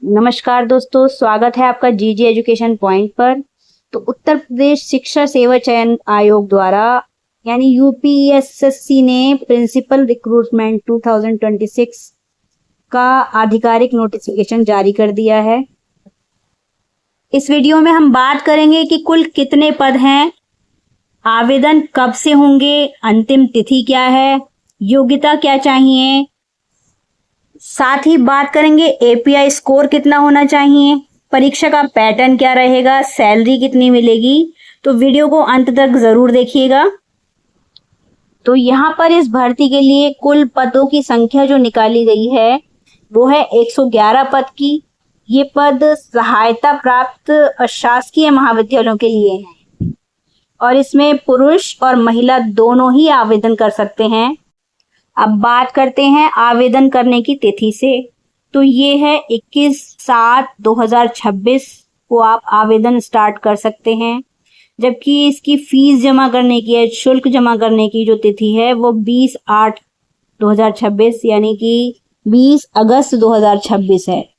नमस्कार दोस्तों, स्वागत है आपका जीजी एजुकेशन पॉइंट पर। तो उत्तर प्रदेश शिक्षा सेवा चयन आयोग द्वारा यानी यूपीएसएससी ने प्रिंसिपल रिक्रूटमेंट 2026 का आधिकारिक नोटिफिकेशन जारी कर दिया है। इस वीडियो में हम बात करेंगे कि कुल कितने पद हैं, आवेदन कब से होंगे, अंतिम तिथि क्या है, योग्यता क्या चाहिए, साथ ही बात करेंगे एपीआई स्कोर कितना होना चाहिए, परीक्षा का पैटर्न क्या रहेगा, सैलरी कितनी मिलेगी। तो वीडियो को अंत तक जरूर देखिएगा। तो यहाँ पर इस भर्ती के लिए कुल पदों की संख्या जो निकाली गई है वो है 111 पद की। ये पद सहायता प्राप्त शासकीय महाविद्यालयों के लिए हैं और इसमें पुरुष और महिला दोनों ही आवेदन कर सकते हैं। अब बात करते हैं आवेदन करने की तिथि से। तो ये है 21/7/2026 को आप आवेदन स्टार्ट कर सकते हैं, जबकि इसकी फीस जमा करने की शुल्क जमा करने की जो तिथि है वो 20/8/2026 यानी कि 20 अगस्त 2026 है।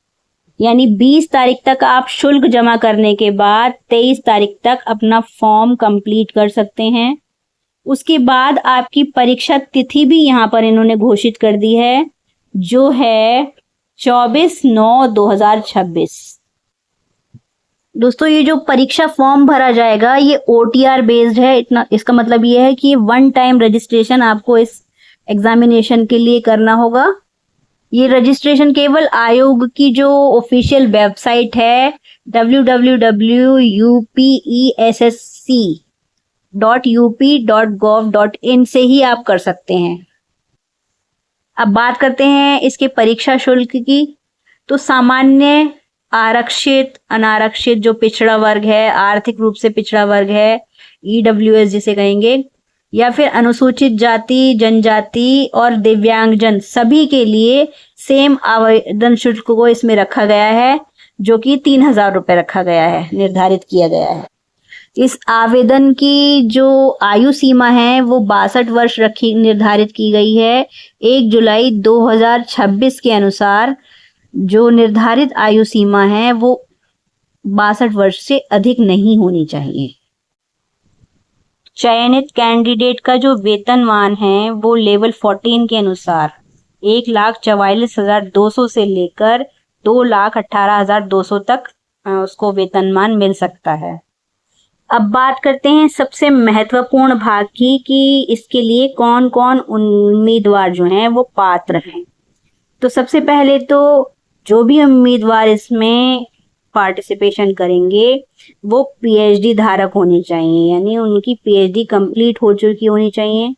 यानी 20 तारीख तक आप शुल्क जमा करने के बाद 23 तारीख तक अपना फॉर्म कंप्लीट कर सकते हैं। उसके बाद आपकी परीक्षा तिथि भी यहाँ पर इन्होंने घोषित कर दी है, जो है 24/9/2026। दोस्तों, ये जो परीक्षा फॉर्म भरा जाएगा ये OTR बेस्ड है। इतना इसका मतलब ये है कि वन टाइम रजिस्ट्रेशन आपको इस एग्जामिनेशन के लिए करना होगा। ये रजिस्ट्रेशन केवल आयोग की जो ऑफिशियल वेबसाइट है www.upessc.up.gov.in से ही आप कर सकते हैं। अब बात करते हैं इसके परीक्षा शुल्क की। तो सामान्य, आरक्षित, अनारक्षित जो पिछड़ा वर्ग है, आर्थिक रूप से पिछड़ा वर्ग है, EWS जिसे कहेंगे, या फिर अनुसूचित जाति, जनजाति और दिव्यांगजन, सभी के लिए सेम आवेदन शुल्क को इसमें रखा गया है, जो कि 3000 रुपये रखा गया है, निर्धारित किया गया है। इस आवेदन की जो आयु सीमा है वो 62 वर्ष निर्धारित की गई है। 1 जुलाई 2026 के अनुसार जो निर्धारित आयु सीमा है वो 62 वर्ष से अधिक नहीं होनी चाहिए। चयनित कैंडिडेट का जो वेतनमान है वो लेवल 14 के अनुसार 1,44,200 से लेकर 2,18,200 तक उसको वेतनमान मिल सकता है। अब बात करते हैं सबसे महत्वपूर्ण भाग की कि इसके लिए कौन कौन उम्मीदवार जो हैं वो पात्र हैं। तो सबसे पहले तो जो भी उम्मीदवार इसमें पार्टिसिपेशन करेंगे वो PhD धारक होने चाहिए, यानी उनकी PhD कंप्लीट हो चुकी होनी चाहिए।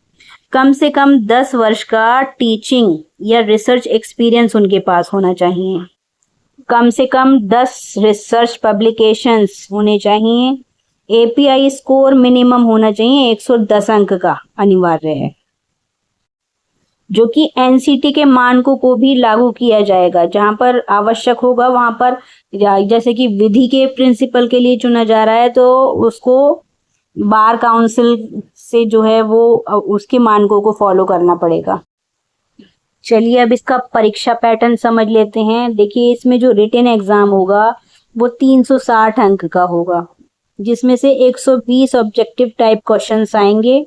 कम से कम 10 वर्ष का टीचिंग या रिसर्च एक्सपीरियंस उनके पास होना चाहिए। कम से कम 10 रिसर्च पब्लिकेशंस होने चाहिए। API स्कोर मिनिमम होना चाहिए 110 अंक का अनिवार्य है, जो कि NCT के मानकों को भी लागू किया जाएगा। जहां पर आवश्यक होगा वहां पर, जैसे कि विधि के प्रिंसिपल के लिए चुना जा रहा है तो उसको बार काउंसिल से जो है वो उसके मानकों को फॉलो करना पड़ेगा। चलिए अब इसका परीक्षा पैटर्न समझ लेते हैं। देखिए, इसमें जो रिटन एग्जाम होगा वो 360 अंक का होगा, जिसमें से 120 ऑब्जेक्टिव टाइप क्वेश्चंस आएंगे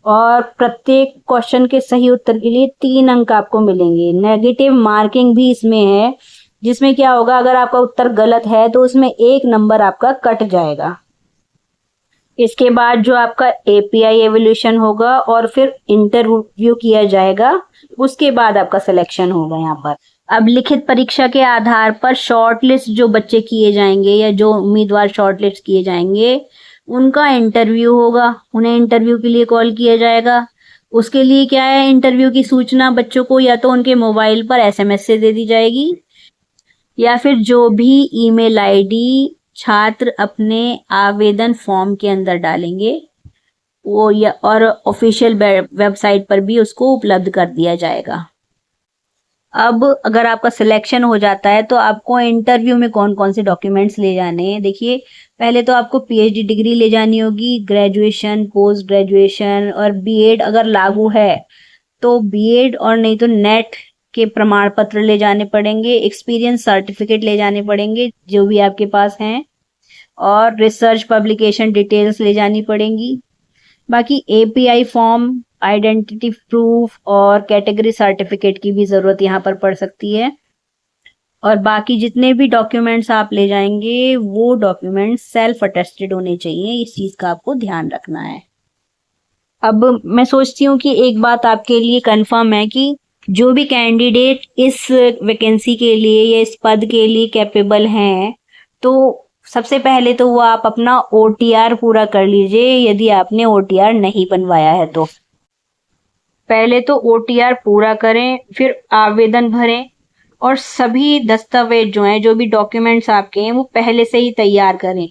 और प्रत्येक क्वेश्चन के सही उत्तर के लिए 3 अंक आपको मिलेंगे। नेगेटिव मार्किंग भी इसमें है, जिसमें क्या होगा, अगर आपका उत्तर गलत है तो उसमें 1 नंबर आपका कट जाएगा। इसके बाद जो आपका API एवोल्यूशन होगा और फिर इंटरव्यू किया जाएगा, उसके बाद आपका सिलेक्शन होगा यहाँ पर। अब लिखित परीक्षा के आधार पर शॉर्टलिस्ट जो बच्चे किए जाएंगे या जो उम्मीदवार शॉर्टलिस्ट किए जाएंगे उनका इंटरव्यू होगा। उन्हें इंटरव्यू के लिए कॉल किया जाएगा। उसके लिए क्या है, इंटरव्यू की सूचना बच्चों को या तो उनके मोबाइल पर SMS से दे दी जाएगी, या फिर जो भी ईमेल ID छात्र अपने आवेदन फॉर्म के अंदर डालेंगे वो और ऑफिशियल वेबसाइट पर भी उसको उपलब्ध कर दिया जाएगा। अब अगर आपका सिलेक्शन हो जाता है तो आपको इंटरव्यू में कौन कौन से डॉक्यूमेंट्स ले जाने हैं। देखिए, पहले तो आपको PhD डिग्री ले जानी होगी, ग्रेजुएशन, पोस्ट ग्रेजुएशन और B.Ed अगर लागू है तो B.Ed और नहीं तो नेट के प्रमाण पत्र ले जाने पड़ेंगे, एक्सपीरियंस सर्टिफिकेट ले जाने पड़ेंगे जो भी आपके पास हैं, और रिसर्च पब्लिकेशन डिटेल्स ले जानी पड़ेंगी। बाकी एपीआई फॉर्म, आइडेंटिटी प्रूफ और कैटेगरी सर्टिफिकेट की भी ज़रूरत यहाँ पर पड़ सकती है। और बाकी जितने भी डॉक्यूमेंट्स आप ले जाएंगे वो डॉक्यूमेंट्स सेल्फ अटेस्टेड होने चाहिए, इस चीज़ का आपको ध्यान रखना है। अब मैं सोचती हूँ कि एक बात आपके लिए कंफर्म है कि जो भी कैंडिडेट इस वैकेंसी के लिए या इस पद के लिए कैपेबल हैं, तो सबसे पहले तो वो आप अपना ओटीआर पूरा कर लीजिए, यदि आपने ओटीआर नहीं बनवाया है तो। पहले तो ओटीआर पूरा करें, फिर आवेदन भरें, और सभी दस्तावेज जो हैं, जो भी डॉक्यूमेंट्स आपके हैं, वो पहले से ही तैयार करें,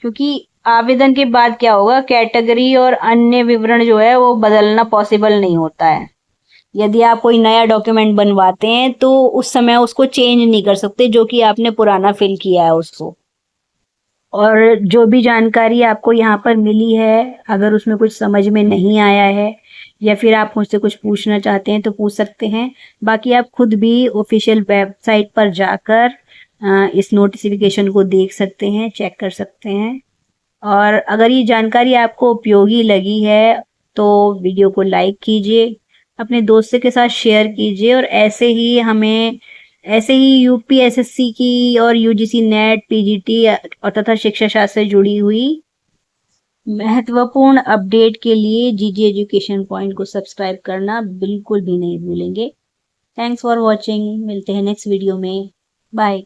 क्योंकि आवेदन के बाद क्या होगा, कैटेगरी और अन्य विवरण जो है वो बदलना पॉसिबल नहीं होता है। यदि आप कोई नया डॉक्यूमेंट बनवाते हैं तो उस समय उसको चेंज नहीं कर सकते, जो कि आपने पुराना फिल किया है उसको। और जो भी जानकारी आपको यहाँ पर मिली है, अगर उसमें कुछ समझ में नहीं आया है या फिर आप मुझसे कुछ पूछना चाहते हैं तो पूछ सकते हैं। बाकी आप खुद भी ऑफिशियल वेबसाइट पर जाकर इस नोटिफिकेशन को देख सकते हैं, चेक कर सकते हैं। और अगर ये जानकारी आपको उपयोगी लगी है तो वीडियो को लाइक कीजिए, अपने दोस्तों के साथ शेयर कीजिए, और ऐसे ही यूपीएसएससी की और यूजीसी नेट, पीजीटी और तथा शिक्षा शास्त्र से जुड़ी हुई महत्वपूर्ण अपडेट के लिए जीजी एजुकेशन पॉइंट को सब्सक्राइब करना बिल्कुल भी नहीं भूलेंगे। थैंक्स फॉर वॉचिंग, मिलते हैं नेक्स्ट वीडियो में। बाय।